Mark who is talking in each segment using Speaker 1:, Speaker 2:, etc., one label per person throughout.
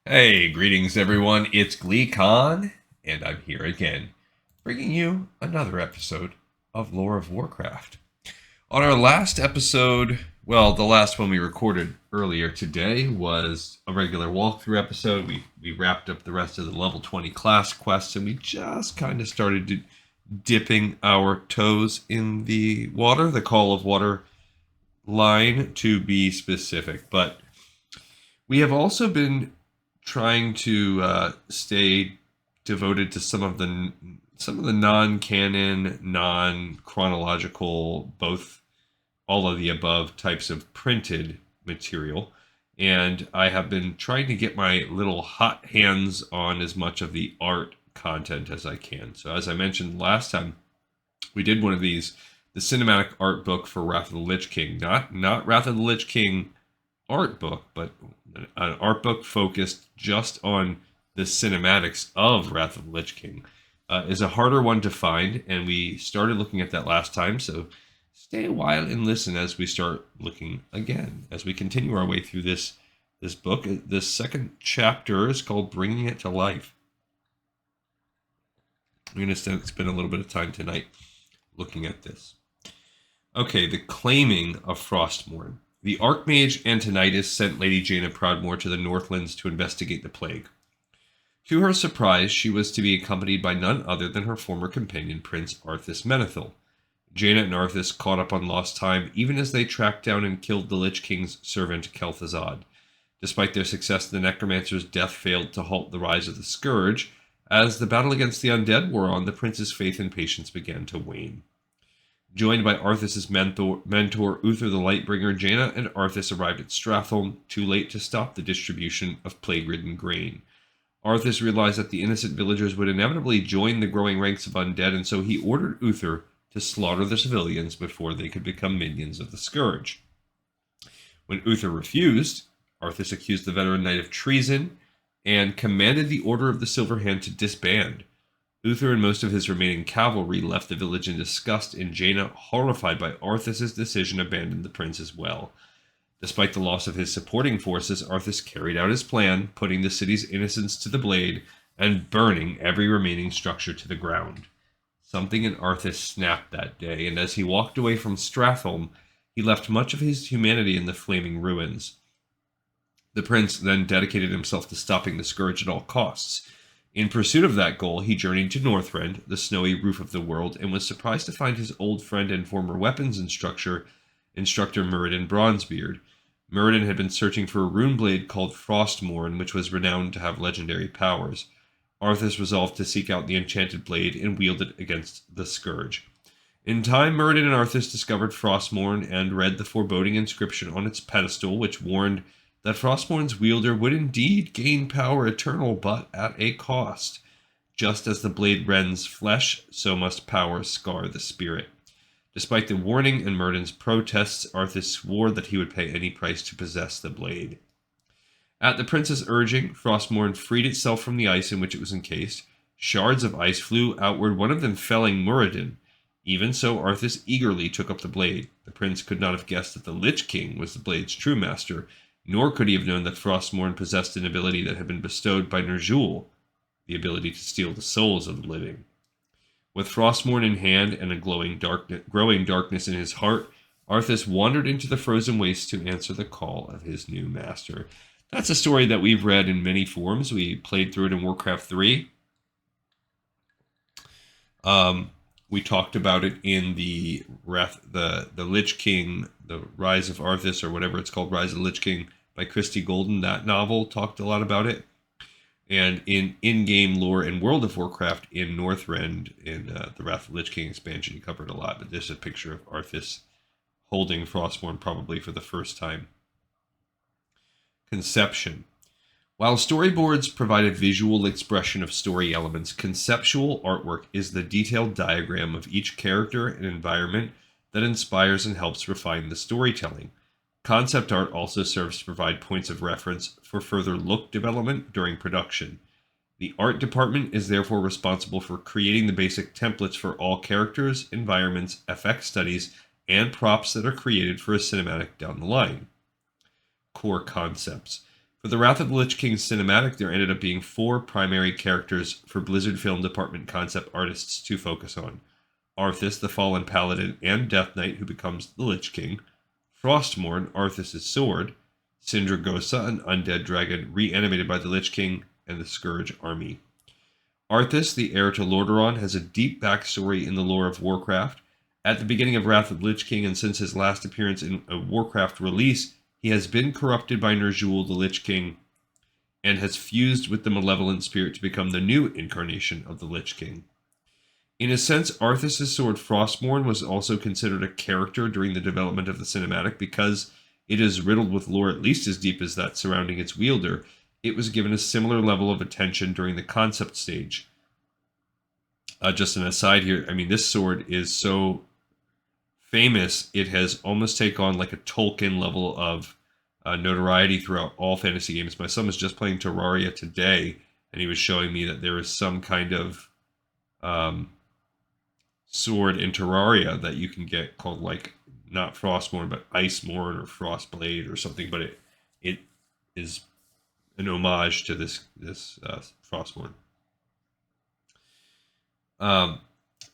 Speaker 1: Hey, greetings everyone. It's GleeCon, and I'm here again, bringing you another episode of Lore of Warcraft. On our last episode, well, the last one we recorded earlier today was a regular walkthrough episode. We wrapped up the rest of the level 20 class quests, and we just kind of started dipping our toes in the water, the Call of Water line to be specific. But we have also been trying to stay devoted to some of the non-canon, non-chronological, both all of the above types of printed material. And I have been trying to get my little hot hands on as much of the art content as I can. So as I mentioned last time, we did one of these, the cinematic art book for Wrath of the Lich King. Not Wrath of the Lich King art book, but an art book focused just on the cinematics of Wrath of the Lich King. Is a harder one to find, and we started looking at that last time, so stay a while and listen as we start looking again, as we continue our way through this book. The second chapter is called Bringing It to Life. I'm going to spend a little bit of time tonight looking at this. Okay, the claiming of Frostmourne. The Archmage Antonidas sent Lady Jaina Proudmoore to the Northlands to investigate the plague. To her surprise, she was to be accompanied by none other than her former companion, Prince Arthas Menethil. Jaina and Arthas caught up on lost time, even as they tracked down and killed the Lich King's servant, Kel'Thuzad. Despite their success, the Necromancer's death failed to halt the rise of the Scourge. As the battle against the undead wore on, the prince's faith and patience began to wane. Joined by Arthas' mentor Uther the Lightbringer, Jaina and Arthas arrived at Stratholme, too late to stop the distribution of plague-ridden grain. Arthas realized that the innocent villagers would inevitably join the growing ranks of undead, and so he ordered Uther to slaughter the civilians before they could become minions of the Scourge. When Uther refused, Arthas accused the veteran knight of treason and commanded the Order of the Silver Hand to disband. Uther and most of his remaining cavalry left the village in disgust, and Jaina, horrified by Arthas' decision, abandoned the prince as well. Despite the loss of his supporting forces, Arthas carried out his plan, putting the city's innocents to the blade and burning every remaining structure to the ground. Something in Arthas snapped that day, and as he walked away from Stratholme, he left much of his humanity in the flaming ruins. The prince then dedicated himself to stopping the Scourge at all costs. In pursuit of that goal, he journeyed to Northrend, the snowy roof of the world, and was surprised to find his old friend and former weapons instructor Muradin Bronzebeard. Muradin had been searching for a rune blade called Frostmourne, which was renowned to have legendary powers. Arthas resolved to seek out the enchanted blade and wield it against the Scourge. In time, Muradin and Arthas discovered Frostmourne and read the foreboding inscription on its pedestal, which warned that Frostmourne's wielder would indeed gain power eternal, but at a cost. Just as the blade rends flesh, so must power scar the spirit. Despite the warning and Muradin's protests, Arthas swore that he would pay any price to possess the blade. At the prince's urging, Frostmourne freed itself from the ice in which it was encased. Shards of ice flew outward, one of them felling Muradin. Even so, Arthas eagerly took up the blade. The prince could not have guessed that the Lich King was the blade's true master, nor could he have known that Frostmourne possessed an ability that had been bestowed by Ner'zhul, the ability to steal the souls of the living. With Frostmourne in hand and a growing darkness in his heart, Arthas wandered into the frozen wastes to answer the call of his new master. That's a story that we've read in many forms. We played through it in Warcraft 3. We talked about it in the Lich King, the Rise of Arthas, or whatever it's called, Rise of the Lich King, by Christy Golden. That novel talked a lot about it. And in-game lore in World of Warcraft in Northrend, in the Wrath of the Lich King expansion, you covered a lot. But there's a picture of Arthas holding Frostmourne probably for the first time. Conception. While storyboards provide a visual expression of story elements, conceptual artwork is the detailed diagram of each character and environment that inspires and helps refine the storytelling. Concept art also serves to provide points of reference for further look development during production. The art department is therefore responsible for creating the basic templates for all characters, environments, effect studies, and props that are created for a cinematic down the line. Core concepts. For For the Wrath of the Lich King cinematic, there ended up being 4 primary characters for Blizzard Film Department concept artists to focus on. Arthas, the Fallen Paladin and Death Knight who becomes the Lich King, Frostmourne, Arthas' sword, Sindragosa, an undead dragon reanimated by the Lich King, and the Scourge army. Arthas, the heir to Lordaeron, has a deep backstory in the lore of Warcraft. At the beginning of Wrath of the Lich King, and since his last appearance in a Warcraft release, he has been corrupted by Ner'zhul, the Lich King, and has fused with the malevolent spirit to become the new incarnation of the Lich King. In a sense, Arthas' sword Frostmourne was also considered a character during the development of the cinematic because it is riddled with lore at least as deep as that surrounding its wielder. It was given a similar level of attention during the concept stage. Just an aside here, I mean, this sword is so famous, it has almost taken on like a Tolkien level of notoriety throughout all fantasy games. My son was just playing Terraria today, and he was showing me that there is some kind of sword in Terraria that you can get called, like, not Frostmourne, but Icemourne or Frostblade or something, but it is an homage to this Frostmourne.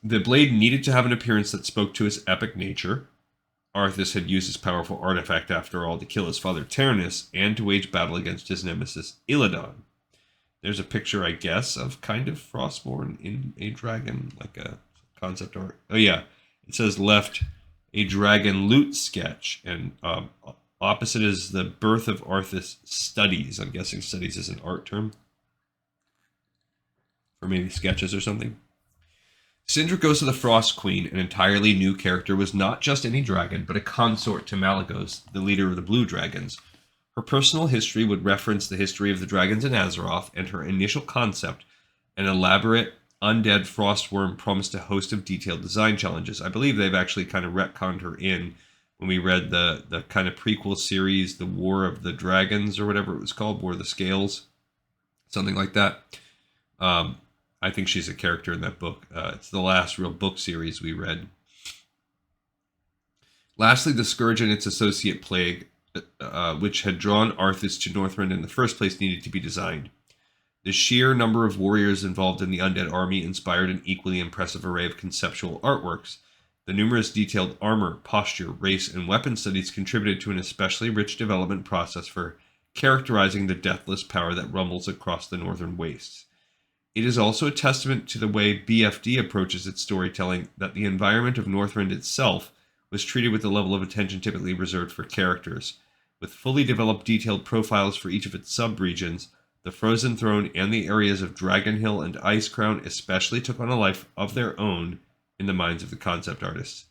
Speaker 1: The blade needed to have an appearance that spoke to its epic nature. Arthas had used his powerful artifact, after all, to kill his father Taranis and to wage battle against his nemesis Illidan. There's a picture, I guess, of kind of Frostmourne in a dragon, like a concept art. Oh yeah, it says left a dragon loot sketch, and opposite is the Birth of Arthas studies. I'm guessing studies is an art term, or maybe sketches or something. Sindragosa the Frost Queen, an entirely new character, was not just any dragon, but a consort to Malygos, the leader of the Blue Dragons. Her personal history would reference the history of the dragons in Azeroth, and her initial concept, an elaborate undead frostworm, promised a host of detailed design challenges. I believe they've actually kind of retconned her in when we read the kind of prequel series, The War of the Dragons, or whatever it was called, War of the Scales, something like that. I think she's a character in that book. It's the last real book series we read. Lastly, the Scourge and its associate Plague, which had drawn Arthas to Northrend in the first place, needed to be designed. The sheer number of warriors involved in the undead army inspired an equally impressive array of conceptual artworks. The numerous detailed armor, posture, race, and weapon studies contributed to an especially rich development process for characterizing the deathless power that rumbles across the northern wastes. It is also a testament to the way BFD approaches its storytelling that the environment of Northrend itself was treated with the level of attention typically reserved for characters. With fully developed detailed profiles for each of its sub-regions, the Frozen Throne and the areas of Dragon Hill and Icecrown especially took on a life of their own in the minds of the concept artists.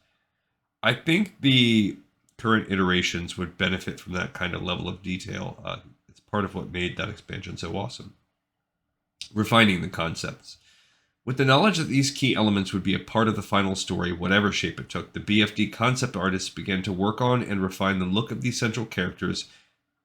Speaker 1: I think the current iterations would benefit from that kind of level of detail. It's part of what made that expansion so awesome. Refining the concepts. With the knowledge that these key elements would be a part of the final story, whatever shape it took, the BFD concept artists began to work on and refine the look of these central characters.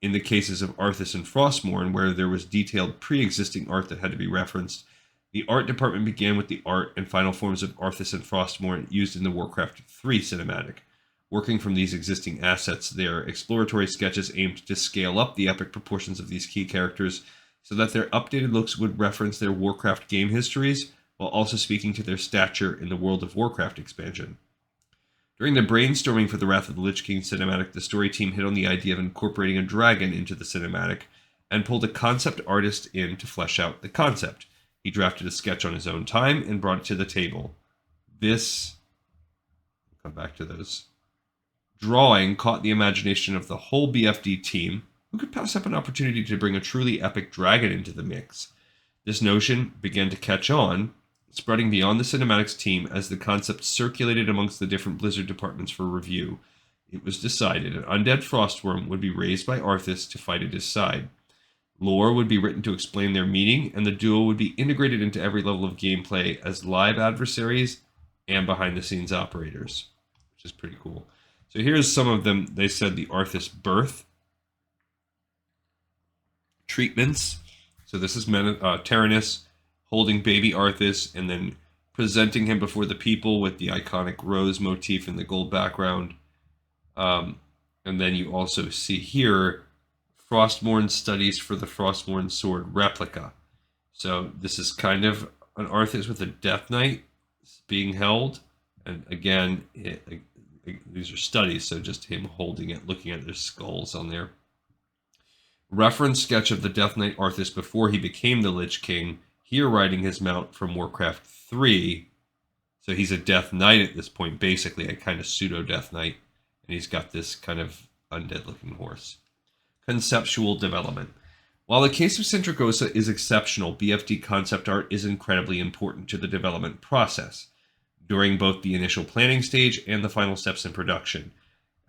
Speaker 1: In the cases of Arthas and Frostmourne, where there was detailed pre-existing art that had to be referenced, the art department began with the art and final forms of Arthas and Frostmourne used in the Warcraft 3 cinematic. Working from these existing assets, their exploratory sketches aimed to scale up the epic proportions of these key characters so that their updated looks would reference their Warcraft game histories, while also speaking to their stature in the World of Warcraft expansion. During the brainstorming for the Wrath of the Lich King cinematic, the story team hit on the idea of incorporating a dragon into the cinematic, and pulled a concept artist in to flesh out the concept. He drafted a sketch on his own time and brought it to the table. This, I'll come back to those, drawing caught the imagination of the whole BFD team, who could pass up an opportunity to bring a truly epic dragon into the mix. This notion began to catch on, spreading beyond the cinematics team as the concept circulated amongst the different Blizzard departments for review. It was decided an undead frostworm would be raised by Arthas to fight at his side. Lore would be written to explain their meaning, and the duo would be integrated into every level of gameplay as live adversaries and behind-the-scenes operators, which is pretty cool. So here's some of them. They said the Arthas birth treatments. So this is Taranis holding baby Arthas and then presenting him before the people with the iconic rose motif in the gold background. And then you also see here Frostmourne studies for the Frostmourne sword replica. So this is kind of an Arthas with a Death Knight being held. And again, these are studies, so just him holding it, looking at their skulls on there. Reference sketch of the Death Knight Arthas before he became the Lich King, here riding his mount from Warcraft 3. So he's a Death Knight at this point, basically a kind of pseudo-Death Knight. And he's got this kind of undead-looking horse. Conceptual development. While the case of Sindragosa is exceptional, BFD concept art is incredibly important to the development process, during both the initial planning stage and the final steps in production.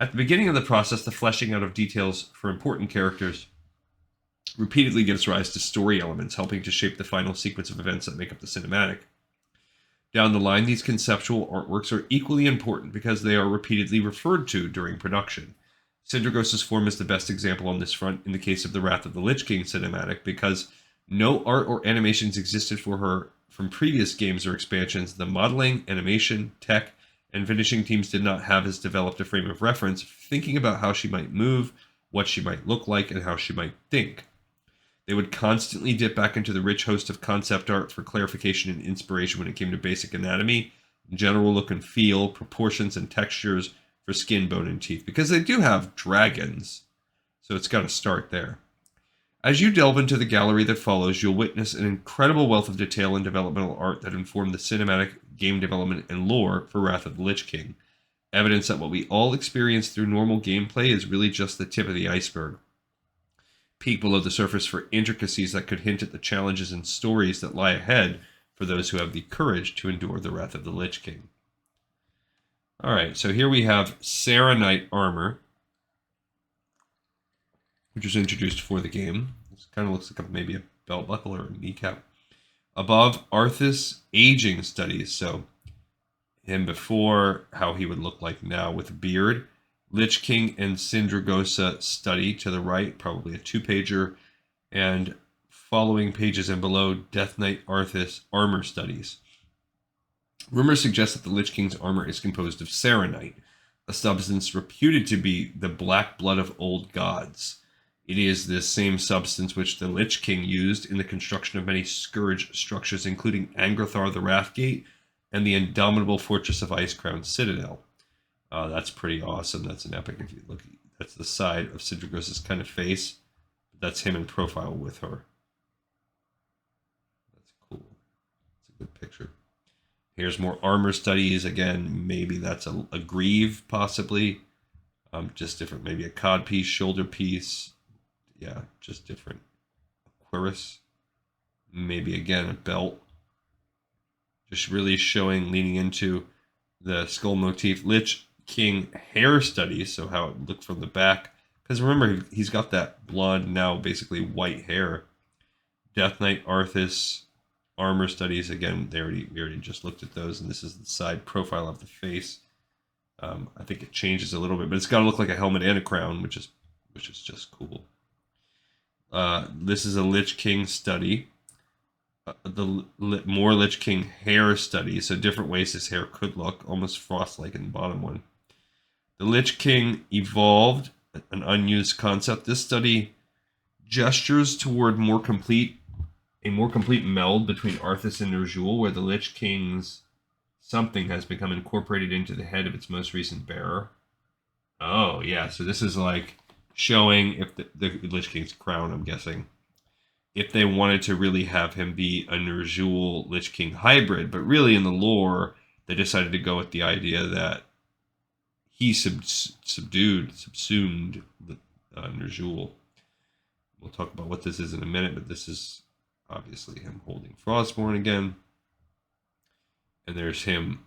Speaker 1: At the beginning of the process, the fleshing out of details for important characters repeatedly gives rise to story elements, helping to shape the final sequence of events that make up the cinematic. Down the line, these conceptual artworks are equally important because they are repeatedly referred to during production. Sindragosa's form is the best example on this front in the case of the Wrath of the Lich King cinematic, because no art or animations existed for her from previous games or expansions. The modeling, animation, tech, and finishing teams did not have as developed a frame of reference, thinking about how she might move, what she might look like, and how she might think. They would constantly dip back into the rich host of concept art for clarification and inspiration when it came to basic anatomy, general look and feel, proportions, and textures for skin, bone, and teeth, because they do have dragons, so it's got to start there. As you delve into the gallery that follows, you'll witness an incredible wealth of detail and developmental art that inform the cinematic, game development, and lore for Wrath of the Lich King. Evidence that what we all experience through normal gameplay is really just the tip of the iceberg. Peek below the surface for intricacies that could hint at the challenges and stories that lie ahead for those who have the courage to endure the Wrath of the Lich King. Alright, so here we have Sarah Knight armor, which was introduced for the game. This kind of looks like maybe a belt buckle or a kneecap. Above, Arthas aging studies, so him before, how he would look like now with a beard. Lich King and Sindragosa study to the right, probably a 2-pager, and following pages and below, Death Knight Arthas armor studies. Rumors suggest that the Lich King's armor is composed of Saronite, a substance reputed to be the black blood of old gods. It is this same substance which the Lich King used in the construction of many Scourge structures, including Angrathar the Wrathgate and the indomitable Fortress of Icecrown Citadel. That's pretty awesome. That's an epic. If you look, that's the side of Sindragosa's kind of face. That's him in profile with her. That's cool. It's a good picture. Here's more armor studies. Again, maybe that's a greave, possibly. Just different. Maybe a cod piece, shoulder piece. Yeah, just different. Cuirass. Maybe again a belt. Just really showing, leaning into the skull motif. Lich King hair studies, so how it looked from the back. Because remember, he's got that blonde, now basically white hair. Death Knight Arthas armor studies. Again, we already just looked at those, and this is the side profile of the face. I think it changes a little bit, but it's got to look like a helmet and a crown, which is just cool. This is a Lich King study. More Lich King hair study, so different ways his hair could look, almost frost-like in the bottom one. The Lich King evolved, an unused concept. This study gestures toward a more complete meld between Arthas and Ner'zhul, where the Lich King's something has become incorporated into the head of its most recent bearer. Oh, yeah, so this is like showing if the Lich King's crown, I'm guessing, if they wanted to really have him be a Ner'zhul Lich King hybrid, but really in the lore, they decided to go with the idea that he subsumed Ner'zhul. We'll talk about what this is in a minute, but this is obviously him holding Frostmourne again. And there's him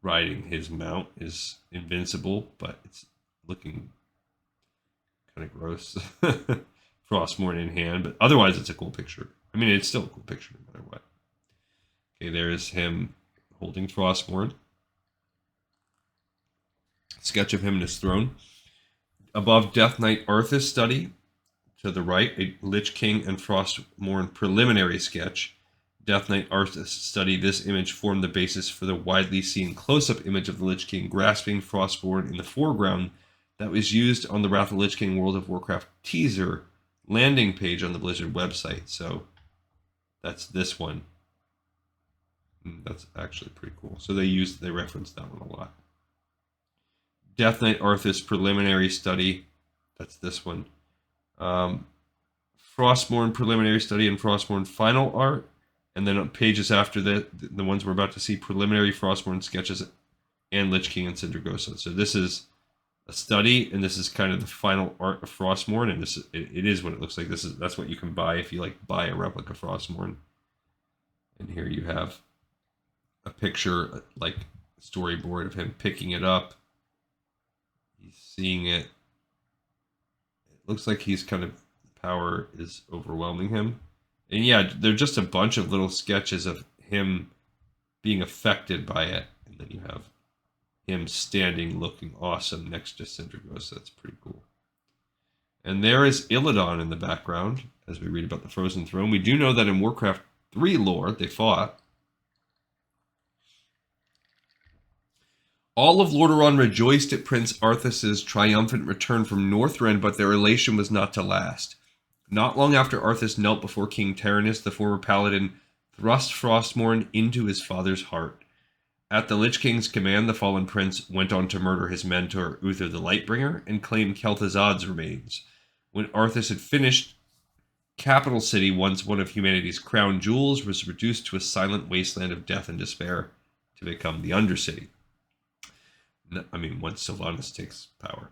Speaker 1: riding his mount, is invincible, but it's looking kind of gross. Frostmourne in hand, but otherwise it's a cool picture. I mean, it's still a cool picture no matter what. Okay, there's him holding Frostmourne. Sketch of him in his throne. Above, Death Knight Arthas study. To the right, a Lich King and Frostmourne preliminary sketch. Death Knight Arthas study. This image formed the basis for the widely seen close-up image of the Lich King grasping Frostmourne in the foreground that was used on the Wrath of the Lich King World of Warcraft teaser landing page on the Blizzard website. So that's this one. That's actually pretty cool. So they referenced that one a lot. Death Knight Arthas preliminary study. That's this one. Frostmourne preliminary study and Frostmourne final art. And then pages after that, the ones we're about to see, preliminary Frostmourne sketches and Lich King and Sindragosa. So this is a study, and this is kind of the final art of Frostmourne, and it is what it looks like. That's what you can buy if you like buy a replica Frostmourne. And here you have a picture, like storyboard of him picking it up. He's seeing it. It looks like he's kind of, power is overwhelming him. And yeah, they're just a bunch of little sketches of him being affected by it. And then you have him standing looking awesome next to Sindragosa. That's pretty cool. And there is Illidan in the background as we read about the Frozen Throne. We do know that in Warcraft 3 lore, they fought. All of Lordaeron rejoiced at Prince Arthas' triumphant return from Northrend, but their elation was not to last. Not long after Arthas knelt before King Taranis, the former paladin thrust Frostmourne into his father's heart. At the Lich King's command, the fallen prince went on to murder his mentor, Uther the Lightbringer, and claim Kel'Thuzad's remains. When Arthas had finished, Capital City, once one of humanity's crown jewels, was reduced to a silent wasteland of death and despair to become the Undercity. I mean, once Sylvanas takes power.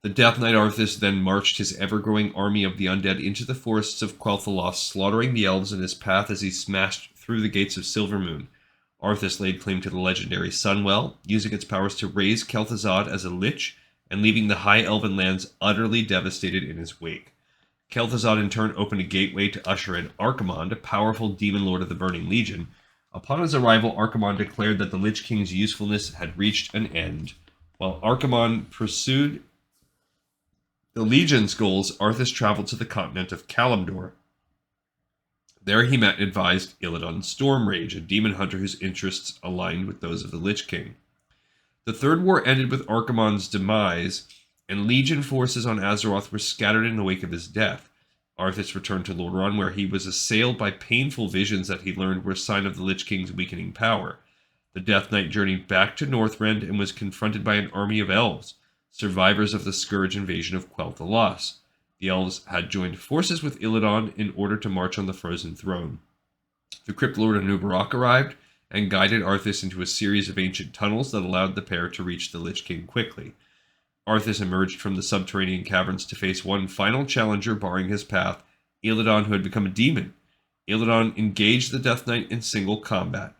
Speaker 1: The Death Knight Arthas then marched his ever-growing army of the undead into the forests of Quel'Thalas, slaughtering the elves in his path as he smashed through the gates of Silvermoon. Arthas laid claim to the legendary Sunwell, using its powers to raise Kel'Thuzad as a lich, and leaving the high elven lands utterly devastated in his wake. Kel'Thuzad in turn opened a gateway to usher in Archimonde, a powerful demon lord of the Burning Legion. Upon his arrival, Archimonde declared that the Lich King's usefulness had reached an end. While Archimonde pursued the Legion's goals, Arthas traveled to the continent of Kalimdor. There he met and advised Illidan Stormrage, a demon hunter whose interests aligned with those of the Lich King. The Third War ended with Archimonde's demise, and Legion forces on Azeroth were scattered in the wake of his death. Arthas returned to Lordaeron, where he was assailed by painful visions that he learned were a sign of the Lich King's weakening power. The Death Knight journeyed back to Northrend and was confronted by an army of elves, survivors of the Scourge invasion of Quel'Thalas. The elves had joined forces with Illidan in order to march on the Frozen Throne. The Crypt Lord of Nubarak arrived and guided Arthas into a series of ancient tunnels that allowed the pair to reach the Lich King quickly. Arthas emerged from the subterranean caverns to face one final challenger barring his path, Illidan, who had become a demon. Illidan engaged the Death Knight in single combat.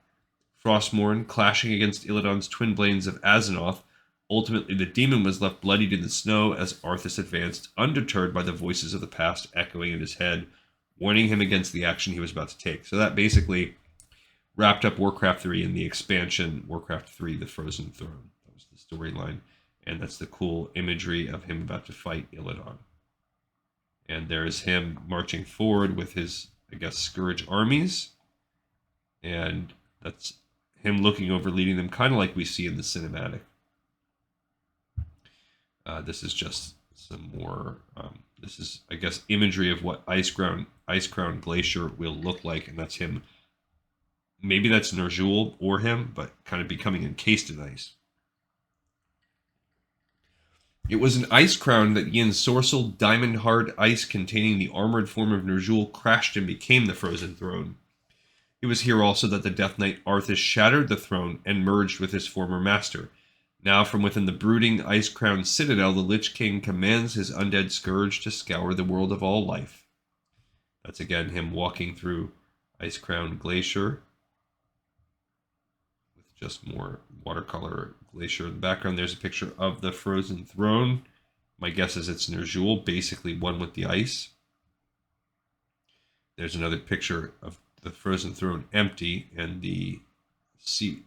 Speaker 1: Frostmourne clashing against Illidan's twin blades of Azeroth. Ultimately, the demon was left bloodied in the snow as Arthas advanced, undeterred by the voices of the past echoing in his head, warning him against the action he was about to take. So that basically wrapped up Warcraft 3 in the expansion, Warcraft 3, The Frozen Throne. That was the storyline. And that's the cool imagery of him about to fight Illidan. And there's him marching forward with his, I guess, Scourge armies. And that's him looking over, leading them, kind of like we see in the cinematic. This is just some more, this is, I guess, imagery of what Icecrown Glacier will look like. And that's him. Maybe that's Ner'zhul or him, but kind of becoming encased in ice. It was an ice crown that Yin-Sorcel, diamond-hard ice containing the armored form of Ner'zhul, crashed and became the Frozen Throne. It was here also that the Death Knight Arthas shattered the throne and merged with his former master. Now from within the brooding ice-crowned citadel, the Lich King commands his undead scourge to scour the world of all life. That's again him walking through Ice-Crowned Glacier. Just more watercolor glacier in the background. There's a picture of the Frozen Throne. My guess is it's Ner'zhul, basically one with the ice. There's another picture of the Frozen Throne empty and the seat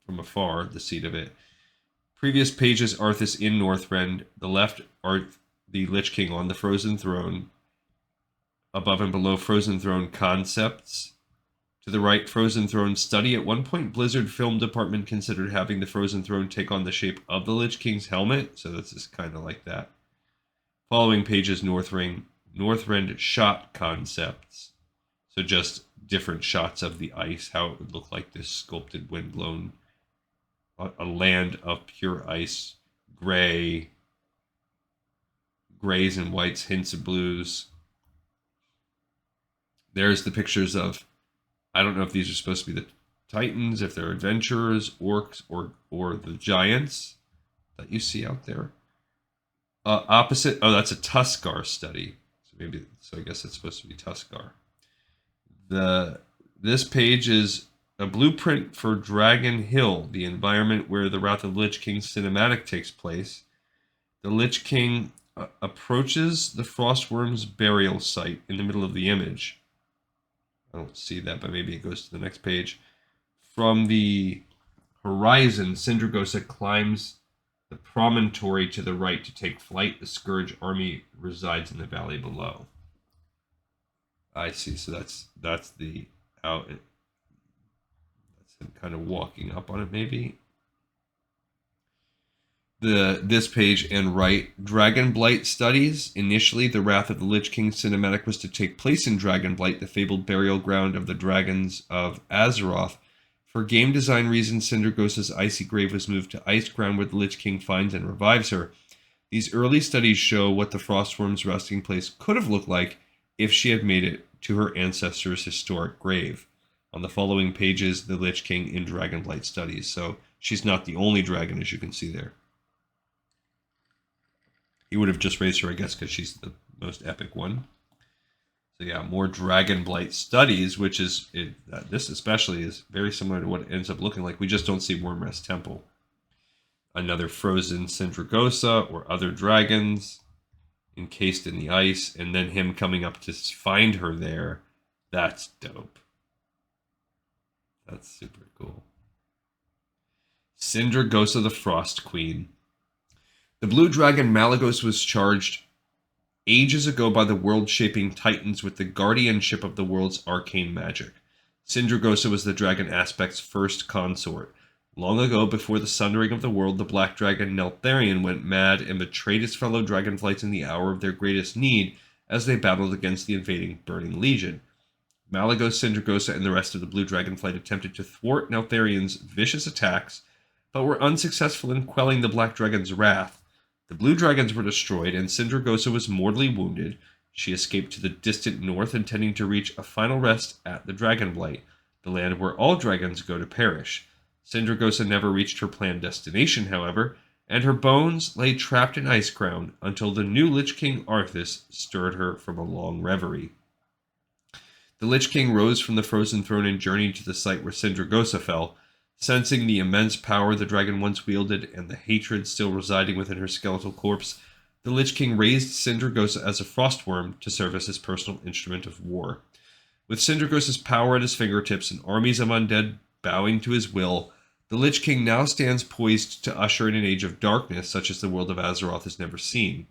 Speaker 1: from afar, the seat of it. Previous pages, Arthas in Northrend. The left are the Lich King on the Frozen Throne. Above and below Frozen Throne concepts. To the right, Frozen Throne study. At one point, Blizzard film department considered having the Frozen Throne take on the shape of the Lich King's helmet, so this is kind of like that. Following pages, Northrend shot concepts. So just different shots of the ice, how it would look like this sculpted windblown, a land of pure ice, grays and whites, hints of blues. There's the pictures of, I don't know if these are supposed to be the Titans, if they're adventurers, orcs, or the giants that you see out there. Opposite, that's a Tuskar study. So I guess it's supposed to be Tuskar. This page is a blueprint for Dragon Hill, the environment where the Wrath of the Lich King cinematic takes place. The Lich King approaches the Frostworm's burial site in the middle of the image. I don't see that, but maybe it goes to the next page. From the horizon, Sindragosa climbs the promontory to the right to take flight. The Scourge army resides in the valley below. I see. So that's the how it. That's him kind of walking up on it, maybe. This page and right, Dragonblight studies. Initially, the Wrath of the Lich King cinematic was to take place in Dragonblight, the fabled burial ground of the dragons of Azeroth. For game design reasons, Sindragosa's icy grave was moved to ice ground where the Lich King finds and revives her. These early studies show what the Frostworm's resting place could have looked like if she had made it to her ancestor's historic grave. On the following pages, the Lich King in Dragonblight studies. So she's not the only dragon, as you can see there. He would have just raised her, I guess, because she's the most epic one. So yeah, more Dragonblight studies, which is, this especially is very similar to what it ends up looking like. We just don't see Wormrest Temple. Another frozen Sindragosa or other dragons encased in the ice, and then him coming up to find her there. That's dope. That's super cool. Sindragosa the Frost Queen. The blue dragon Malygos was charged ages ago by the world-shaping Titans with the guardianship of the world's arcane magic. Sindragosa was the dragon aspect's first consort. Long ago, before the sundering of the world, the black dragon Neltharion went mad and betrayed his fellow dragonflights in the hour of their greatest need as they battled against the invading Burning Legion. Malygos, Sindragosa, and the rest of the blue dragonflight attempted to thwart Neltharion's vicious attacks, but were unsuccessful in quelling the black dragon's wrath. The blue dragons were destroyed, and Sindragosa was mortally wounded. She escaped to the distant north, intending to reach a final rest at the Dragonblight, the land where all dragons go to perish. Sindragosa never reached her planned destination, however, and her bones lay trapped in Icecrown until the new Lich King Arthas stirred her from a long reverie. The Lich King rose from the frozen throne and journeyed to the site where Sindragosa fell. Sensing the immense power the dragon once wielded and the hatred still residing within her skeletal corpse, the Lich King raised Sindragosa as a frostworm to serve as his personal instrument of war. With Sindragosa's power at his fingertips and armies of undead bowing to his will, the Lich King now stands poised to usher in an age of darkness such as the world of Azeroth has never seen.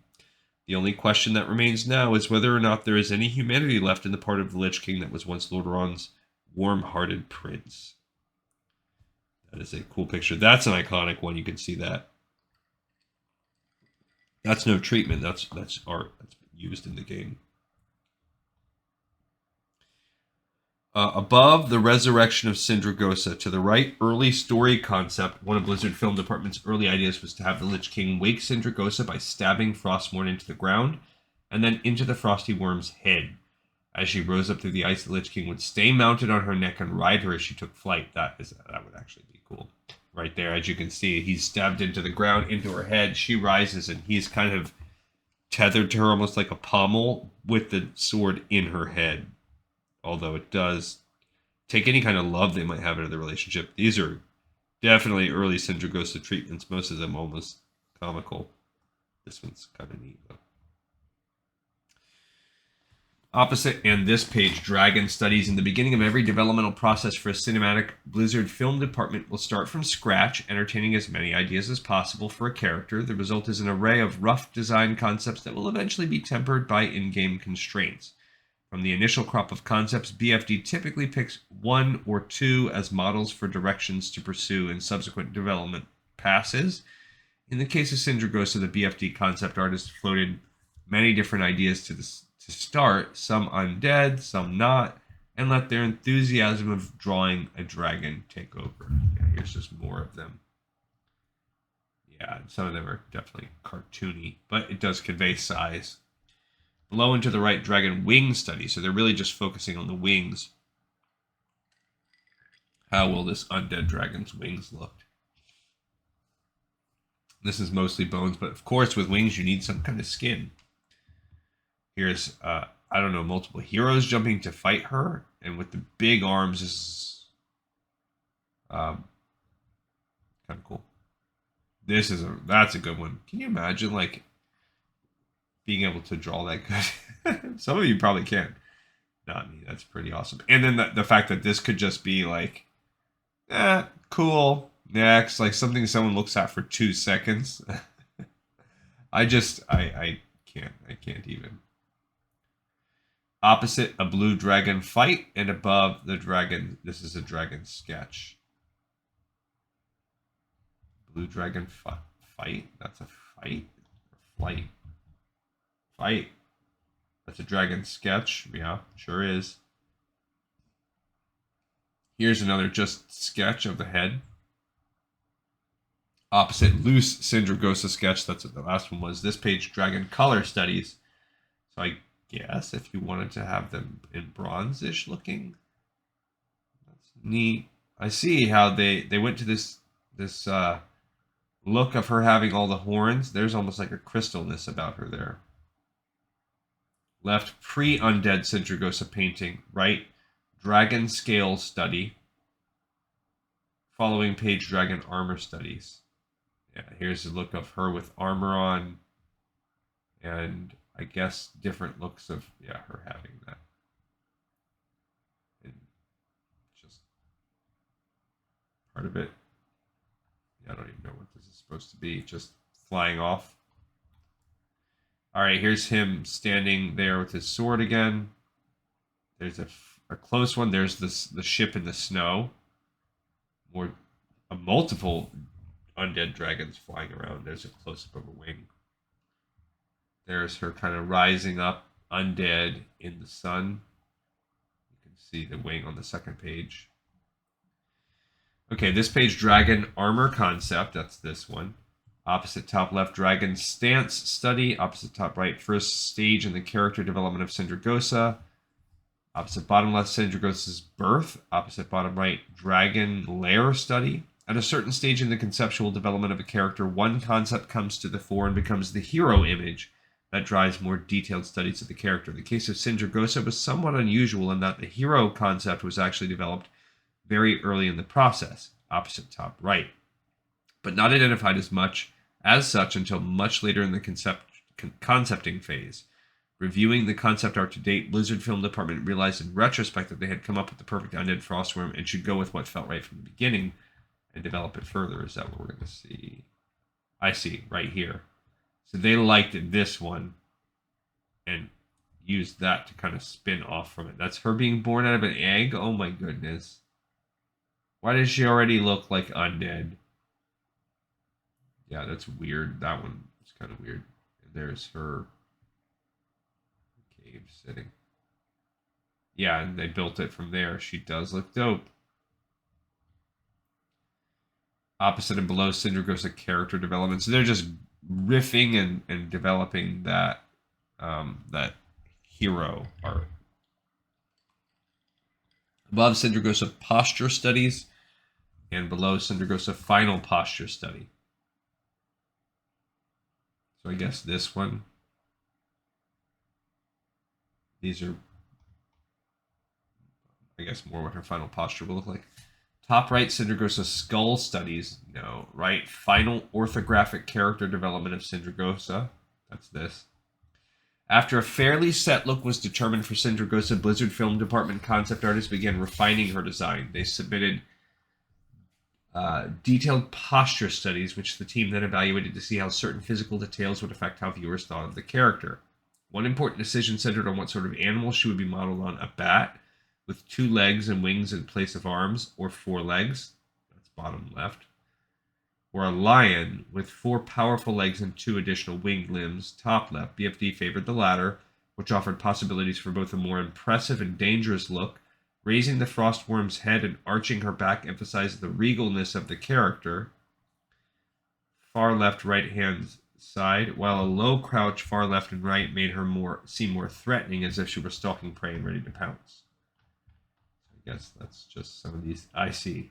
Speaker 1: The only question that remains now is whether or not there is any humanity left in the part of the Lich King that was once Lordran's warm-hearted prince. That is a cool picture. That's an iconic one. You can see that. That's no treatment. That's art that's used in the game. Above, the resurrection of Sindragosa. To the right, early story concept. One of Blizzard Film Department's early ideas was to have the Lich King wake Sindragosa by stabbing Frostmourne into the ground and then into the Frosty Worm's head. As she rose up through the ice, the Lich King would stay mounted on her neck and ride her as she took flight. That would actually be cool. Right there, as you can see, he's stabbed into the ground, into her head. She rises, and he's kind of tethered to her almost like a pommel with the sword in her head. Although it does take any kind of love they might have into the relationship. These are definitely early Sindragosa treatments, most of them almost comical. This one's kind of neat, though. Opposite and this page, Dragon Studies. In the beginning of every developmental process for a cinematic, Blizzard Film Department will start from scratch, entertaining as many ideas as possible for a character. The result is an array of rough design concepts that will eventually be tempered by in-game constraints. From the initial crop of concepts, BFD typically picks 1 or 2 as models for directions to pursue in subsequent development passes. In the case of Sindragosa, the BFD concept artist floated many different ideas to start, some undead, some not, and let their enthusiasm of drawing a dragon take over. Yeah, here's just more of them. Yeah, some of them are definitely cartoony, but it does convey size. Below and to the right, dragon wing study. So they're really just focusing on the wings. How will this undead dragon's wings look? This is mostly bones, but of course with wings you need some kind of skin. Here's, I don't know, multiple heroes jumping to fight her. And with the big arms, this is kind of cool. That's a good one. Can you imagine, like, being able to draw that good? Some of you probably can. Not me. That's pretty awesome. And then the fact that this could just be like, cool. Next, like something someone looks at for 2 seconds. I can't even. Opposite, a blue dragon fight, and above the dragon, this is a dragon sketch. Blue dragon fight? That's a fight? Or flight? Fight. That's a dragon sketch. Yeah, sure is. Here's another just sketch of the head. Opposite, loose Sindragosa sketch. That's what the last one was. This page, dragon color studies. So I guess if you wanted to have them in bronze-ish looking, that's neat. I see how they went to this look of her having all the horns. There's almost like a crystalness about her there. Left, pre-undead Sindragosa painting. Right, dragon scale study. Following page, dragon armor studies. Yeah, here's a look of her with armor on, and I guess different looks of, yeah, her having that. And just part of it. Yeah, I don't even know what this is supposed to be. Just flying off. All right, here's him standing there with his sword again. There's a close one. There's the ship in the snow. Multiple undead dragons flying around. There's a close-up of a wing. There's her kind of rising up, undead, in the sun. You can see the wing on the second page. Okay, this page, dragon armor concept. That's this one. Opposite top left, dragon stance study. Opposite top right, first stage in the character development of Sindragosa. Opposite bottom left, Sindragosa's birth. Opposite bottom right, dragon lair study. At a certain stage in the conceptual development of a character, one concept comes to the fore and becomes the hero image that drives more detailed studies of the character. The case of Sindragosa was somewhat unusual in that the hero concept was actually developed very early in the process, opposite top right, but not identified as such until much later in the concepting phase. Reviewing the concept art to date, Blizzard Film Department realized in retrospect that they had come up with the perfect undead Frostworm and should go with what felt right from the beginning and develop it further. Is that what we're going to see? I see, right here. So they liked this one and used that to kind of spin off from it. That's her being born out of an egg? Oh my goodness. Why does she already look like undead? Yeah, that's weird. That one is kind of weird. And there's her cave sitting. Yeah, and they built it from there. She does look dope. Opposite and below Sindragosa character development. So they're just riffing and developing that that hero art. Above Sindragosa posture studies, and below Sindragosa final posture study. So I guess this one. These are, I guess, more what her final posture will look like. Top right, Sindragosa skull studies. No, right? Final orthographic character development of Sindragosa. That's this. After a fairly set look was determined for Sindragosa, Blizzard Film Department concept artists began refining her design. They submitted detailed posture studies, which the team then evaluated to see how certain physical details would affect how viewers thought of the character. One important decision centered on what sort of animal she would be modeled on: a bat with 2 legs and wings in place of arms, or 4 legs. That's bottom left. Or a lion with 4 powerful legs and 2 additional winged limbs, top left. BFD favored the latter, which offered possibilities for both a more impressive and dangerous look. Raising the Frostworm's head and arching her back emphasized the regalness of the character. Far left, right hand side, while a low crouch far left and right made her seem more threatening, as if she were stalking prey and ready to pounce. I guess that's just some of these. I see.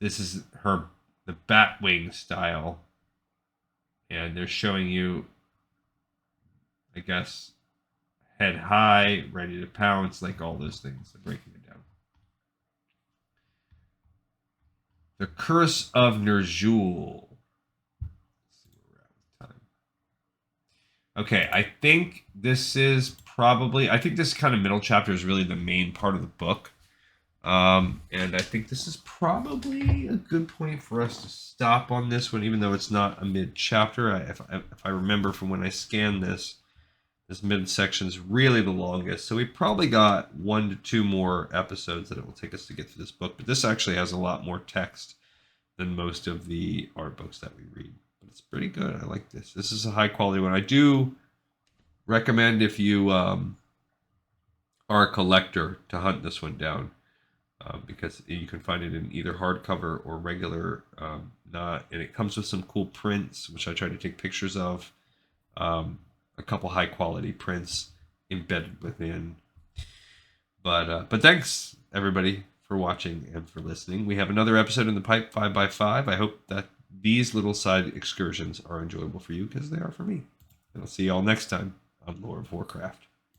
Speaker 1: This is the Batwing style, and they're showing you, I guess, head high, ready to pounce, like all those things. They're breaking it down. The Curse of Ner'zhul. Okay, I think this is probably, I think this kind of middle chapter is really the main part of the book. And I think this is probably a good point for us to stop on this one, even though it's not a mid-chapter. If I remember from when I scanned this mid-section is really the longest. So we probably got 1 to 2 more episodes that it will take us to get through this book. But this actually has a lot more text than most of the art books that we read. It's pretty good. I like this. This is a high quality one. I do recommend, if you are a collector, to hunt this one down, because you can find it in either hardcover or regular. And it comes with some cool prints, which I try to take pictures of. A couple high quality prints embedded within. But thanks everybody for watching and for listening. We have another episode in the pipe, 5x5. I hope that these little side excursions are enjoyable for you, because they are for me. And I'll see you all next time on Lore of Warcraft.